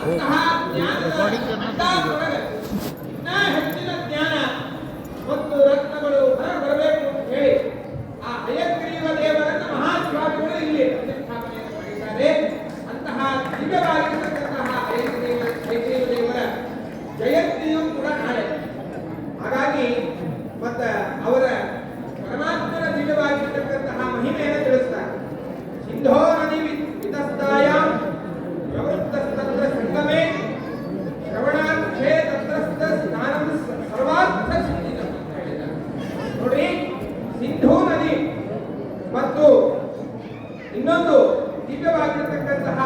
ಅಂತಹ ಜ್ಞಾನದ ಇನ್ನ ಹೆಚ್ಚಿನ ಜ್ಞಾನ ಮತ್ತು ರತ್ನಗಳು ಹೊರಬರಬೇಕು ಅಂತ ಹೇಳಿ ಆ ಹಯಗ್ರೀವ ದೇವರನ್ನ ಮಹಾಸ್ವಾಮಿಗಳು ಇಲ್ಲಿ ಪ್ರತಿಷ್ಠಾಪನೆಯನ್ನು ಮಾಡಿದ್ದಾರೆ. ಅಂತಹ ದಿವ್ಯವಾಗಿರತಕ್ಕಂತಹ ಹಯಗ್ರೀವ ದೇವರ ಜಯಂತಿಯೂ ಕೂಡ ನಾಳೆ. ಹಾಗಾಗಿ ಮತ್ತೆ ಅವರ ಪರಮಾತ್ಮನ ದಿವ್ಯವಾಗಿರತಕ್ಕಂತಹ ಮಹಿಮೆಯನ್ನು ತಿಳಿಸ್ತಾರೆ. ಸಿಂಧೋ ನದಿ ವಿತಸ್ತಾಯಾಂ ಪ್ರವೃತ್ತಸ್ತತ್ರ ಸಂಗಮೇ ಶ್ರವಣಾರ್ಥೇ ತತ್ರಸ್ಥ ಸ್ನಾನಂ ಸರ್ವಾರ್ಥ ಸಿದ್ಧಿದಂ ಅಂತ ಹೇಳಿದ್ದಾರೆ. ನೋಡ್ರಿ, ಸಿಂಧೂ ನದಿ ಮತ್ತು ಇನ್ನೊಂದು ದಿವ್ಯವಾಗಿರತಕ್ಕಂತಹ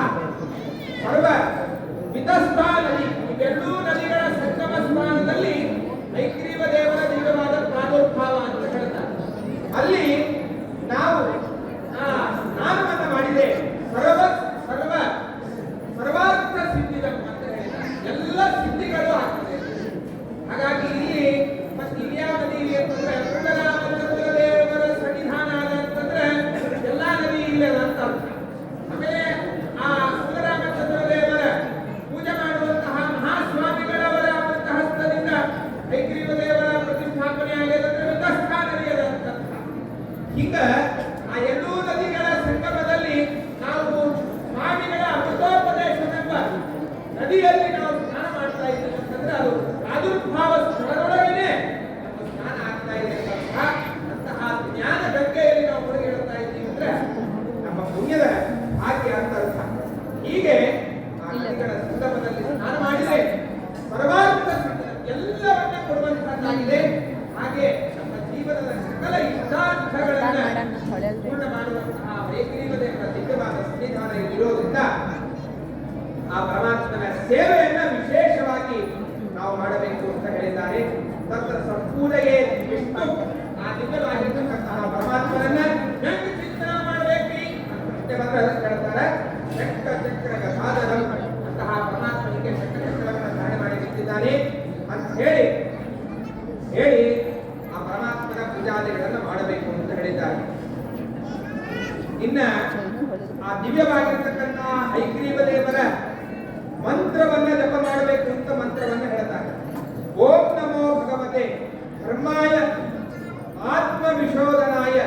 ಸರ್ವ ವಿತಸ್ತಾ ನದಿ, ಇವೆರಡೂ ನದಿಗಳ ಸಂಗಮ ಸ್ಥಾನದಲ್ಲಿ ಹಯಗ್ರೀವ ದೇವರ ದಿವ್ಯವಾದ ಪ್ರಾದುರ್ಭಾವ ಅಂತ ಹೇಳ್ತಾರೆ. ಅಲ್ಲಿ ನಾವು ಸ್ನಾನವನ್ನು ಮಾಡಿದೆ ಸರ್ವಾರ್ಥ ಸಿದ್ಧಿದಂ ಅಂತ ಹೇಳಿದ್ದಾರೆ. ಎಲ್ಲ ಸಿದ್ಧಿಗಳು ಆಗ್ತದೆ. ಹಾಗಾಗಿ ಇಲ್ಲಿ ಮತ್ತೆ ಇನ್ಯಾವ ನದಿ ಇಲ್ಲಿ ಅಂತಂದ್ರೆ ರಂಗರಾಮಚಂದ್ರ ದೇವರ ಸನ್ನಿಧಾನ ಆದ ಅಂತಂದ್ರೆ ಎಲ್ಲಾ ನದಿ ಇಲ್ಲ ಅಂತ ಅರ್ಥ. ಆಮೇಲೆ ಆ ರಂಗರಾಮಚಂದ್ರ ದೇವರ ಪೂಜೆ ಮಾಡುವಂತಹ ಮಹಾಸ್ವಾಮಿಗಳವರ ಹಸ್ತದಿಂದ ಹಯಗ್ರೀವ ದೇವರ ಪ್ರತಿಷ್ಠಾಪನೆ ಆಗಿದಂದ್ರೆ ವಿತಸ್ಥಾ ನದಿ ಅದ ಅಂತ ಅರ್ಥ. ಈಗ ಆ ಎರಡೂ ನದಿಗಳ ಸಂಗಮದಲ್ಲಿ ನಾವು ಸ್ವಾಮಿಗಳ ಅಮೃತೋಪದೇಶವೆಂಬ ನದಿಯಲ್ಲಿ ನಾವು ಸ್ನಾನ ಮಾಡ್ತಾ ಇದ್ದೇವೆ ಅಂತಂದ್ರೆ ಅದು ಪ್ರಾದುರ್ಭಾವ ಸ್ಥಳದೊಳಗೇನೆ ನಮ್ಮ ಸ್ನಾನ ಆಗ್ತಾ ಇದೆ ಅಂತಹ ಜ್ಞಾನ ಗಂಗೆಯಲ್ಲಿ ನಾವು ಮುಳುಗಿಡ್ತಾ ಇದ್ದೀವಿ ಅಂದ್ರೆ ನಮ್ಮ ಪುಣ್ಯದ ಭಾಗ್ಯ ಅಂತ ಅರ್ಥ. ಹೀಗೆ ಆ ನದಿಗಳ ಸಂಗಮದಲ್ಲಿ ಸ್ನಾನ ಮಾಡಿದರೆ ಸರ್ವಾರ್ಥ ಎಲ್ಲವನ್ನ ಕೊಡುವಂತಹದ್ದಾಗಿದೆ. ಹಾಗೆ ನಮ್ಮ ಜೀವನದ ಸಕಲ ಇಷ್ಟಾರ್ಥಗಳನ್ನ ಪೂರ್ಣ ಮಾಡುವಂತಹ ಹಯಗ್ರೀವ ದೇವರ ದಿವ್ಯವಾದ ಸನ್ನಿಧಾನ ಇರೋದ್ರಿಂದ ಆ ಪರಮಾತ್ಮನ ಸೇವೆಯನ್ನ ವಿಶೇಷವಾಗಿ ನಾವು ಮಾಡಬೇಕು ಅಂತ ಹೇಳಿದ್ದಾರೆ. ತತ್ರ ಸಂಪೂರ್ಣಗೆ ವಿಷ್ಣು ಆ ದಿವ್ಯವಾಗಿರ್ತಕ್ಕಂತಹ ಪರಮಾತ್ಮನನ್ನ ಹೆಂಗ್ ಚಿಂತನೆ ಮಾಡಬೇಕ್ರಿ ಅಂತ ಬಂದ್ರೆ ಅದಕ್ಕೆ ಹೇಳ್ತಾರೆ ಶಂಕ ಚಕ್ರ ಗದಾಧರಂ ಅಂತಹ ಪರಮಾತ್ಮನಿಗೆ ಶಂಕ ಚಕ್ರವನ್ನು ಧಾರಣೆ ಮಾಡಿ ನಿಂತಿದ್ದಾನೆ ಅಂತ ಹೇಳಿ ಆ ಪರಮಾತ್ಮನ ಪೂಜಾದಿಗಳನ್ನು ಮಾಡಬೇಕು ಅಂತ ಹೇಳಿದ್ದಾರೆ. ಇನ್ನ ಆ ದಿವ್ಯವಾಗಿರ್ತಕ್ಕಂತಹ ಹಯಗ್ರೀವ ದೇವರ ಮಂತ್ರವನ್ನ ಜಪ ಮಾಡಬೇಕು ಅಂತ ಮಂತ್ರವನ್ನ ಹೇಳ್ತಾರೆ. ಓಂ ನಮೋ ಭಗವತೆ ಬ್ರಹ್ಮಾಯ ಆತ್ಮವಿಶೋಧನಾಯ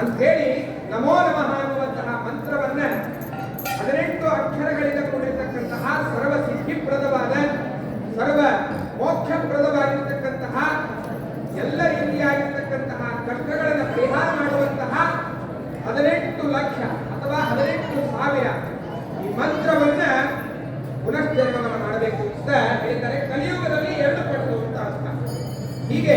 ಅಂತ ಹೇಳಿ ನಮೋ ನಮಃ ಅನ್ನುವಂತಹ ಮಂತ್ರವನ್ನ 18 ಅಕ್ಷರಗಳಿಂದ ಕೂಡಿರತಕ್ಕಂತಹ ಸರ್ವ ಸಿದ್ಧಿಪ್ರದವಾದ ಸರ್ವ ಮೋಕ್ಷಪ್ರದವಾಗಿರತಕ್ಕಂತಹ ಎಲ್ಲ ರೀತಿಯಾಗಿರ್ತಕ್ಕಂತಹ ಕಷ್ಟಗಳನ್ನು ಪರಿಹಾರ ಮಾಡುವಂತಹ 18 ಲಕ್ಷ ಅಥವಾ 18,000 ಈ ಮಂತ್ರವನ್ನ ಪುನಶ್ಚರಣವನ್ನು ಮಾಡಬೇಕು ಅಂತ ಹೇಳಿದ್ದಾರೆ. ಕಲಿಯುಗದಲ್ಲಿ 2 ಪಟ್ಟು ಅಂತ ಅರ್ಥ. ಹೀಗೆ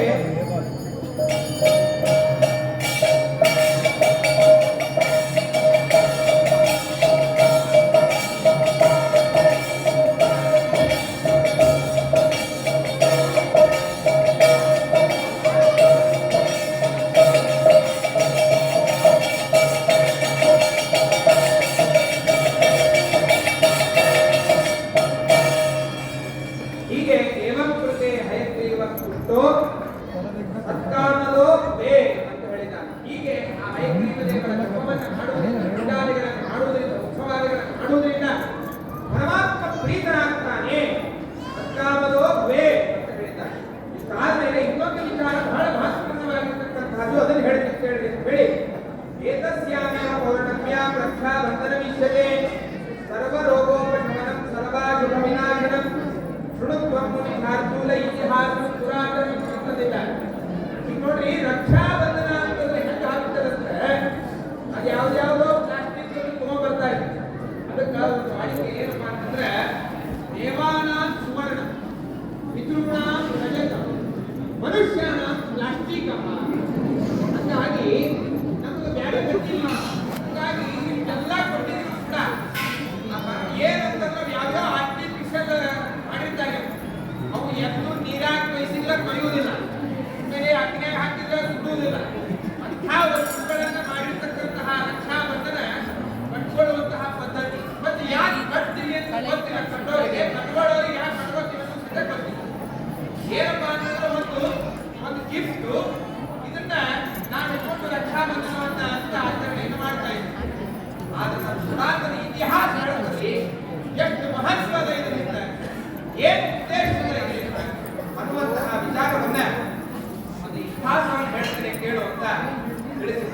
ಸತ್ಕಾರಣದೋ ಬೇ ಅಂತ ಹೇಳಿದ್ದಾರೆ. ಹೀಗೆ ಆ ಹಯಗ್ರೀವ ದೇವರ ಜಪವನ್ನು ಮಾಡುವುದರಿಂದ ಉತ್ಸವಾದಿಗಳನ್ನು ಮಾಡುವುದರಿಂದ ಪರಮಾತ್ಮ ಪ್ರೀತನಾಗ್ತಾನೆ. ಸತ್ಕಾಮದೋ ಬೇ ಅಂತ ಹೇಳಿದ್ದಾರೆ. ಇಷ್ಟಾದ್ಮೇಲೆ ಇನ್ನೊಂದು ವಿಚಾರ ಬಹಳ ಮಹತ್ವಪೂರ್ಣವಾಗಿರ್ತಕ್ಕಂಥದ್ದು, ಅದನ್ನು ಹೇಳಿ ಏತಸ್ಯಾಮೇವ ಪೌರ್ಣಮ್ಯ ಪ್ರಕ್ಷಾ ಬಂಧನವಿಷ್ಯತೆ ಸರ್ವರೋಗೋಪಶಮನಂ ಸರ್ವಾಶುಭ ವಿನಾಶನಂ ಶೃಣುತ್ವಂ ಮುನಿ ಶಾರ್ದೂಲ ಇತಿಹಾಸ ಪುರಾತನ ಈಗ ನೋಡ್ರಿ, ರಕ್ಷಾಬಂಧನ ಅಂತಂದ್ರೆ ಹೆಂಗ ಆಗ್ತದಂದ್ರೆ ಅದು ಯಾವ್ದಾವುದೋ ಪ್ಲಾಸ್ಟಿಕ್ ತಗೊಂಡ್ಬರ್ತಾ ಇದೆ. ಅದಕ್ಕೆ ವಾಡಿಕೆ ಏನಪ್ಪಾ ಅಂತಂದ್ರೆ ದೇವಾನಾಂ ಸುವರ್ಣ ಪಿತೃಣಾಂ ರಜತ ಮನುಷ್ಯನಾಂ ಪ್ಲಾಸ್ಟಿಕ್ ಹಂಗಾಗಿ ನಮ್ಗೆ ಬ್ಯಾರೆ ಗೊತ್ತಿಲ್ಲ. ಹಂಗಾಗಿ ಇಷ್ಟೆಲ್ಲ ಕೊಟ್ಟಿದ್ದೀವಿ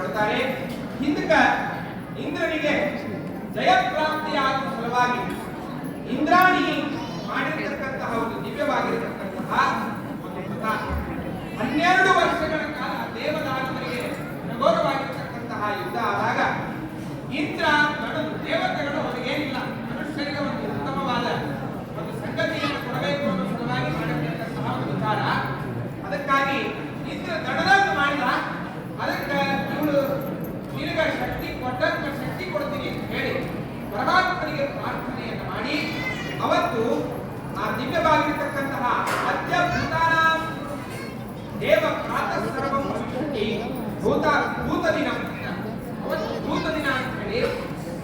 ಕೊಡ್ತಾರೆ. ಹಿಂದಕ ಇಂದ್ರನಿಗೆ ಜಯಪ್ರಾಪ್ತಿಯಾದ ಸಲುವಾಗಿ ಇಂದ್ರಾಣಿ ಮಾಡಿರತಕ್ಕಂತಹ ಒಂದು ದಿವ್ಯವಾಗಿರತಕ್ಕಂತಹ ಒಂದು ಕಥಾ 12 ವರ್ಷಗಳ ಕಾಲ ದೇವದಾನವರಿಗೆ ಘೋರವಾಗಿರತಕ್ಕಂತಹ ಯುದ್ಧ ಆದಾಗ ಇಂದ್ರ ದೇವತೆಗಳು ಅವರಿಗೇನಿಲ್ಲ ಮನುಷ್ಯರಿಗೆ ಒಂದು ಉತ್ತಮವಾದ ಒಂದು ಸಂಗತಿಯನ್ನು ಕೊಡಬೇಕು ಅನ್ನೋ ಸಲುವಾಗಿ ಮಾಡಿರತಕ್ಕಂತಹ ಒಂದು ವಿಚಾರ. ಅದಕ್ಕಾಗಿ ಇಂದ್ರ ದಡದಂತ ಮಾಡಿದ. ಅದಕ್ಕೆ ಇವಳು ನಿನಗೆ ಶಕ್ತಿ ಕೊಟ್ಟಂತ ಶಕ್ತಿ ಕೊಡ್ತೀನಿ ಅಂತ ಹೇಳಿ ಪರಮಾತ್ಮನಿಗೆ ಪ್ರಾರ್ಥನೆಯನ್ನು ಮಾಡಿ ಅವತ್ತು ಆ ದಿವ್ಯವಾಗಿರತಕ್ಕಂತಹ ಅತ್ಯಭೂತಾನ ದೇವ ಪ್ರಾತಃ ಸರ್ವಂ ಭವಿಷ್ಯತಿ ಭೂತ ದಿನ ಅವತ್ತು ಭೂತ ದಿನ ಅಂತ ಹೇಳಿ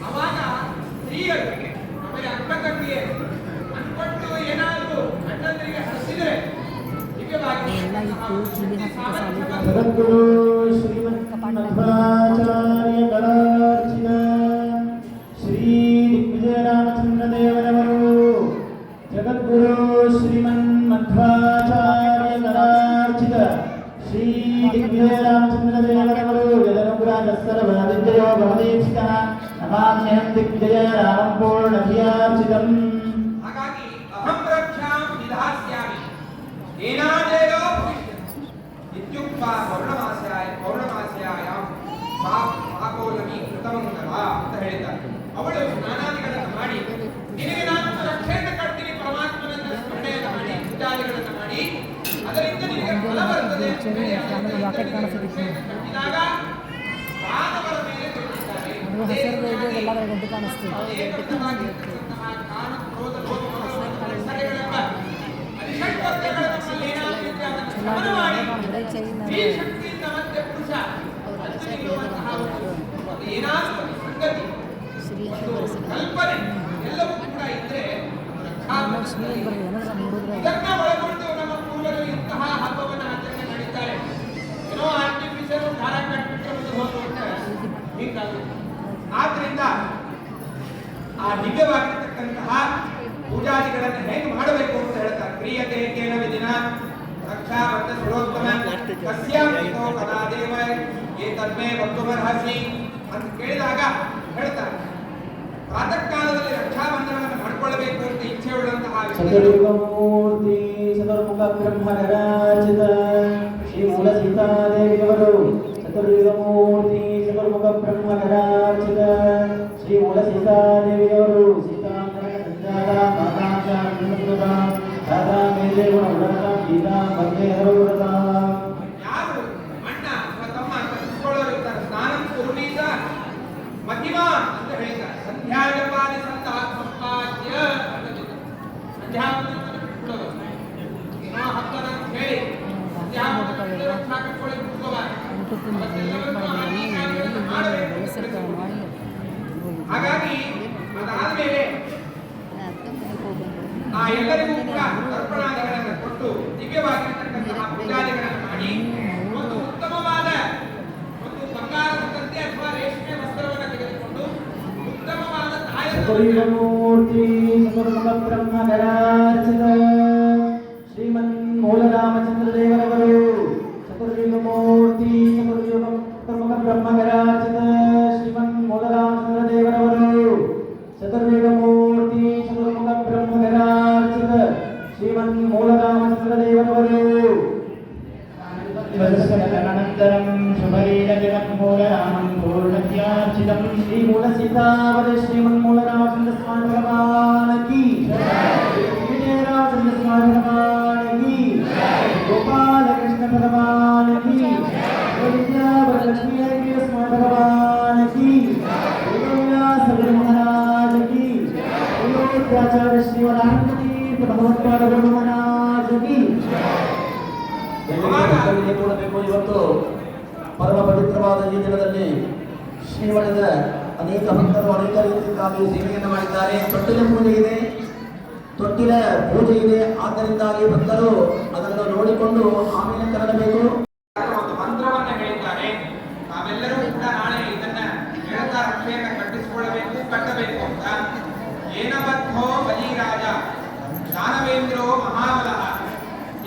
ಅವಾಗ ಸ್ತ್ರೀಯರು ಆಮೇಲೆ ಅಕ್ಕ ತಂಗಿಯರು ಅನ್ಕೊಟ್ಟು ಏನಾದರೂ ಅಣ್ಣಂದರಿಗೆ ಹರಿಸಿದರೆ ಜಗದ್ಗುರು ಶ್ರೀಮನ್ಮಧ್ವಾಚಾರ್ಯ ಕಲಾರ್ಚಿತ ಶ್ರೀ ದಿಗ್ವಿಜಯರಾಮಚಂದ್ರ ದೇವರವರು ಜಗದ್ಗುರು ಶ್ರೀಮನ್ಮಧ್ವಾಚಾರ್ಯ ಕಲಾರ್ಚಿತ ಶ್ರೀ ದಿಗ್ವಿಜಯರಾಮಚಂದ್ರ ದೇವರವರು ಯದನುಗ್ರಹಸ್ಸರ್ವವಿದ್ಯೋ ಭವದೀಕ್ಷಿತಃ ನಮಾಮ್ಯಹಂ ದಿಗ್ವಿಜಯ ರಾಮಂ ಪೂರ್ಣಧಿಯಾರ್ಚಿತಂ. ಹಾಗಾಗಿ ಅಹಂ ರಕ್ಷಾಂ ವಿಧಾಸ್ಯಾಮಿ ಏನಾದೇನೋ ಇತ್ಯುಕ್ತ ಪೌರ್ಣಮಾಸ್ಯಾಯಾಂ ಪಾಪೋಲಮಿ ಕೃತಮಂಗಲ ಅಂತ ಹೇಳಿದ್ದಾರೆ. ಅವಳು ಸ್ನಾನಾದಿಗಳನ್ನು ಮಾಡಿ ನಿನಗೆ ನಾನು ರಕ್ಷೆಯನ್ನು ಕಟ್ತೀನಿ ಪರಮಾತ್ಮನನ್ನ ಸ್ಮರಣೆಯನ್ನು ಮಾಡಿ ಪೂಜಾದಿಗಳನ್ನು ಮಾಡಿ ಅದರಿಂದ ನಿನಗೆ ಫಲ ಬರುತ್ತದೆ ಕಟ್ಟಿದಾಗ ಮಾನವರ ಮೇಲೆ ಬಿಟ್ಟಿದ್ದಾರೆ. ಕಾಮ ಕ್ರೋಧ ಲೋಭ ಮತ್ಸರಗಳೆಂಬ ಈ ಶಕ್ತಿಯಿಂದ ಮತ್ತೆ ಪುರುಷ ಏನಾದರೂ ಸಂಗತಿ ಕಲ್ಪನೆ ಎಲ್ಲವೂ ಕೂಡ ಇದ್ರೆ ಇದನ್ನ ಒಳಗೊಂಡು ನಮ್ಮ ಪೂರ್ವಜರು ಇಂತಹ ಹಬ್ಬವನ್ನು ಆಚರಣೆ ಮಾಡಿದ್ದಾರೆ. ಏನೋ ಆರ್ಟಿಫಿಷಿಯಲ್ ದಾರ ಕಟ್ಟಿಬಿಟ್ರೆ ಹೋಗುತ್ತೆ ಹೀಗಾಗುತ್ತೆ. ಆದ್ರಿಂದ ಆ ದಿವ್ಯವಾಗಿರ್ತಕ್ಕಂತಹ ಪೂಜಾದಿಗಳನ್ನು ಹೇಗೆ ಮಾಡಬೇಕು ಅಂತ ಹೇಳ್ತಾರೆ. ಕ್ರಿಯತೆ ಕೇನ ವಿಧಿನ ರಕ್ಷಾ ಬದ್ಧ ಸುರೋತ್ತಮ ಕಸ್ಯಾಮಿತೋ ಕದಾದೇವ ಏತನ್ಮೇ ವಕ್ತುಮರ್ಹಸಿ ಅಂತ ಕೇಳಿದಾಗ ಹೇಳ್ತಾರೆ ಪ್ರಾತಃ ಕಾಲದಲ್ಲಿ ರಕ್ಷಾಬಂಧನವನ್ನು ಮಾಡಿಕೊಳ್ಳಬೇಕು ಅಂತ ಇಚ್ಛೆ ಉಳ್ಳಂತಹ ಚತುರ್ಮೂರ್ತಿ ಚತುರ್ಮುಖ ಬ್ರಹ್ಮಗರಾಚಿತ ಶ್ರೀ ಮೂಲ ಸೀತಾದೇವಿಯವರು ಚತುರ್ಮೂರ್ತಿ ಚತುರ್ಮುಖ ಬ್ರಹ್ಮಗರಾಚಿತ ಶ್ರೀ ಮೂಲ ಸೀತಾದೇವಿಯವರು ಯಾರು ಅಣ್ಣ ಅಥವಾ ತಮ್ಮ ಕಟ್ಟಿಸಿಕೊಳ್ಳೋರು ಇರ್ತಾರೆ ಸ್ನಾನಂ ಕುರುಣೀತ ಮಧ್ಯಮ ಅಂತ ಹೇಳ್ತಾರೆ. ಸಂಧ್ಯಾಜಪಾದಿ ಸಂಪಾದ್ಯ ಸಂಧ್ಯಾವಂದನವನ್ನು ಬಿಟ್ಬಿಡೋದು ಏನೋ ಹಬ್ಬದ ಅಂತ ಹೇಳಿ ಸಂಧ್ಯಾವಂದನ ಕಟ್ಕೊಳ್ಳಿ ಮಾಡಬೇಕು. ಹಾಗಾಗಿ ಅದಾದ್ಮೇಲೆ ಆ ಎಲ್ಲರಿಗೂ ಕೂಡ ತರ್ಪಣಾದಿಗಳನ್ನು ಕೊಟ್ಟು ದಿವ್ಯವಾಗಿರತಕ್ಕಂತಹ ಪೂಜಾದಿಗಳನ್ನು ಮಾಡಿ ಒಂದು ಉತ್ತಮವಾದ ಒಂದು ಬಂಗಾರದ ತಂದೆ ಅಥವಾ ರೇಷ್ಮೆ ವಸ್ತ್ರವನ್ನು ತೆಗೆದುಕೊಂಡು ಉತ್ತಮವಾದ ಚತುರ್ಮೂರ್ತಿ ಚತುರ್ಮುಖ ಬ್ರಹ್ಮಗರಾಚಿತ ಶ್ರೀಮನ್ ಮೂಲರಾಮಚಂದ್ರ ದೇವರವರು ಚತುರ್ಮೂರ್ತಿ ಚತುರ್ಮುಖ ಬ್ರಹ್ಮಗರಾಚಿತ ಶ್ರೀಮನ್ ಮೂಲರಾಮಚಂದ್ರ ದೇವರವರು ಚತುರ್ಮೂರ್ತಿ ಚತುರ್ಮುಖ ಬ್ರಹ್ಮಗರಾಚಿತ ಶ್ರೀಮನ್ ಮೂಲರಾಮಚಂದ್ರ ದೇವರವರು ಅನಂತರಂ ಶುಭಲೀಲ ಜಗನ್ಮೂಲರಾಮಂ ಪೂರ್ಣತ್ಯಾರ್ಚಿತಂ ಶ್ರೀ ಮೂಲ ಸೀತಾವರ ಶ್ರೀಮನ್ ಮೂಲರಾಮಚಂದ್ರ ಸ್ವಾಮಿ ಭಗವಾನ್ ಕಿ ವಿಜಯರಾಮಚಂದ್ರ ಸ್ವಾಮಿ ಭಗವಾನ್ ಕಿ ಗೋಪಾಲ ಕೃಷ್ಣ ಭಗವಾನ್ ಕಿ ವಿದ್ಯಾವರಲಕ್ಷ್ಮೀ ಸ್ವಾಮಿ ಭಗವಾನ್ ಕಿ ಸಗರ ಮಹಾರಾಜ ಕಿ ಅಯೋಧ್ಯಾಚಾರ್ಯ ಶ್ರೀ ವರಾಹತಿ ಭಗವತ್ಪಾದ ಬ್ರಹ್ಮ ಮಹಾರಾಜ ಕಿ. ಕೂಡಬೇಕು. ಇವತ್ತು ಪರಮ ಪವಿತ್ರವಾದ ಈ ದಿನದಲ್ಲಿ ಶ್ರೀಮಠದ ಅನೇಕ ಭಕ್ತರು ಅನೇಕ ರೀತಿಯಾಗಿ ಸೇವೆಯನ್ನು ಮಾಡಿದ್ದಾರೆ. ತೊಟ್ಟಿಲ ಪೂಜೆ ಇದೆ, ತೊಟ್ಟಿಲ ಪೂಜೆ ಇದೆ. ಆದ್ದರಿಂದಾಗಿ ಭಕ್ತರು ಅದನ್ನು ನೋಡಿಕೊಂಡು ಆಮೇಲೆ ತೆರಳಬೇಕು. ಒಂದು ಮಂತ್ರವನ್ನು ಹೇಳಿದ್ದಾರೆ. ನಾವೆಲ್ಲರೂ ಕೂಡ ನಾಳೆ ಇದನ್ನ ಹೇಳ್ತಾ ರಕ್ಷೆಯನ್ನು ಕಟ್ಟಿಸಿಕೊಳ್ಳಬೇಕು ಕಟ್ಟಬೇಕು ಅಂತ. ಏನವತ್ತೋ ಬಲಿರಾಜ ದಾನವೇಂದ್ರೋ ಮಹಾಬಲಃ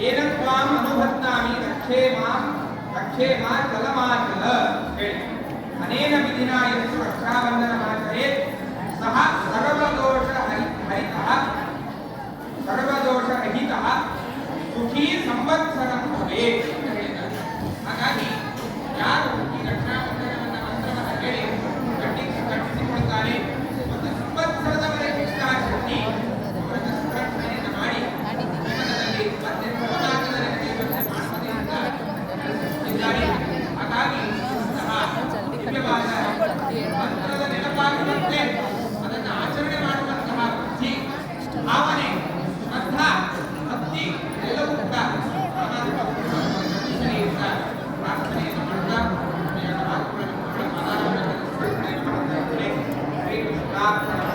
ಏನ ತ್ವಾಂ ಅನುಭತ್ನಾಮಿ ರಕ್ಷೇ ಮಾ ಜಲಮಾಚಲ ಹೇಳಿ अनेन विधिना यस्य रक्षाबन्धनमाचरेत् सः सर्वदोषरहितः सुखी संवत्सरं भवेत् ಅಂತ ಹೇಳಿದ್ದಾರೆ. ಹಾಗಾಗಿ ಯಾರು ಈ ರಕ್ಷಾಬಂಧನವನ್ನು ಮಂತ್ರವನ್ನು ಹೇಳಿ ಕಟ್ಟಿಸಿಕೊಳ್ತಾರೆ ಮತ್ತು ಸಂವತ್ಸರದವರೆಗೆ ಇಷ್ಟಾಶಕ್ತಿ ಅವರನ್ನು ಸಂರಕ್ಷಣೆಯನ್ನು ಮಾಡಿ ಜೀವನದಲ್ಲಿ ಮತ್ತೆ ಪ್ರಭಾಕದಲ್ಲಿ ನಡೆಯುವಂತೆ ಮಾಡುವುದರಿಂದ ನಡೆಸುತ್ತಿದ್ದಾರೆ. ಹಾಗಾಗಿ ದಿವ್ಯವಾದ ಮಂತ್ರದ ನೆನಪಾಗುವಂತೆ ಅದನ್ನು ಆಚರಣೆ ಮಾಡುವಂತಹ ಬುದ್ಧಿ, ಭಾವನೆ, ಶ್ರದ್ಧಾ, ಭಕ್ತಿ ಎಲ್ಲವೂ ಕೂಡ ಪ್ರಾರ್ಥನೆಯನ್ನು ಮಾಡ್ತಾ ಶ್ರೀಕೃಷ್ಣ